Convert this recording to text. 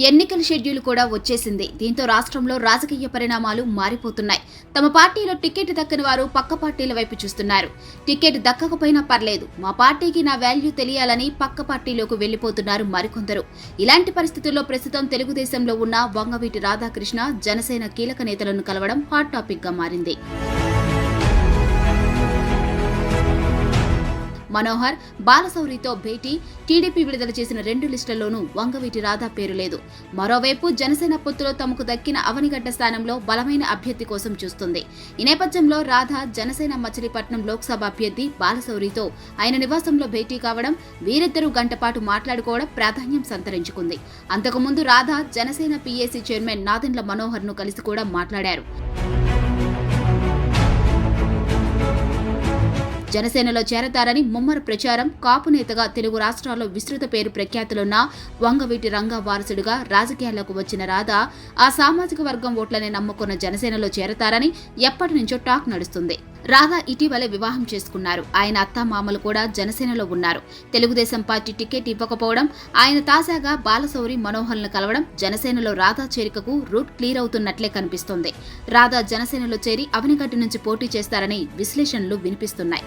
ఎన్నికల షెడ్యూల్ కూడా వచ్చేసింది. దీంతో రాష్ట్రంలో రాజకీయ పరిణామాలు మారిపోతున్నాయి. తమ పార్టీలో టికెట్ దక్కని వారు పక్క పార్టీల వైపు చూస్తున్నారు. టికెట్ దక్కకపోయినా పర్లేదు, మా పార్టీకి నా వాల్యూ తెలియాలని పక్క పార్టీలోకి వెళ్లిపోతున్నారు మరికొందరు. ఇలాంటి పరిస్థితుల్లో ప్రస్తుతం తెలుగుదేశంలో ఉన్న వంగవీటి రాధాకృష్ణ జనసేన కీలక నేతలను కలవడం హాట్ టాపిక్ గా మారింది. మనోహర్, బాలశౌరితో భేటీ. టీడీపీ విడుదల చేసిన 2 లిస్టుల్లోనూ వంగవీటి రాధా పేరు లేదు. మరోవైపు జనసేన పొత్తులో తమకు దక్కిన అవనిగడ్డ స్థానంలో బలమైన అభ్యర్థి కోసం చూస్తుంది. ఈ నేపథ్యంలో రాధా జనసేన మచిలీపట్నం లోక్సభ అభ్యర్థి బాలశౌరితో ఆయన నివాసంలో భేటీ కావడం, వీరిద్దరూ గంటపాటు మాట్లాడుకోవడం ప్రాధాన్యం సంతరించుకుంది. అంతకుముందు రాధా జనసేన పీఏసీ చైర్మన్ నాదెండ్ల మనోహర్ ను కలిసి కూడా మాట్లాడారు. జనసేనలో చేరతారని ముమ్మర ప్రచారం. కాపు నేతగా తెలుగు రాష్ట్రాల్లో విస్తృత పేరు ప్రఖ్యాతులున్న వంగవీటి రంగా వారసుడిగా రాజకీయాల్లోకి వచ్చిన రాధా ఆ సామాజిక వర్గం ఓట్లనే నమ్ముకున్న జనసేనలో చేరతారని ఎప్పటి నుంచో టాక్ నడుస్తుంది. రాధా ఇటీవలే వివాహం చేసుకున్నారు. ఆయన అత్తామామలు కూడా జనసేనలో ఉన్నారు. తెలుగుదేశం పార్టీ టికెట్ ఇవ్వకపోవడం, ఆయన తాజాగా బాలశౌరి మనోహర్లను కలవడం జనసేనలో రాధా చేరికకు రూట్ క్లియర్ అవుతున్నట్లే కనిపిస్తోంది. రాధా జనసేనలో చేరి అవనిగడ్డ నుంచి పోటీ చేస్తారని విశ్లేషణలు వినిపిస్తున్నాయి.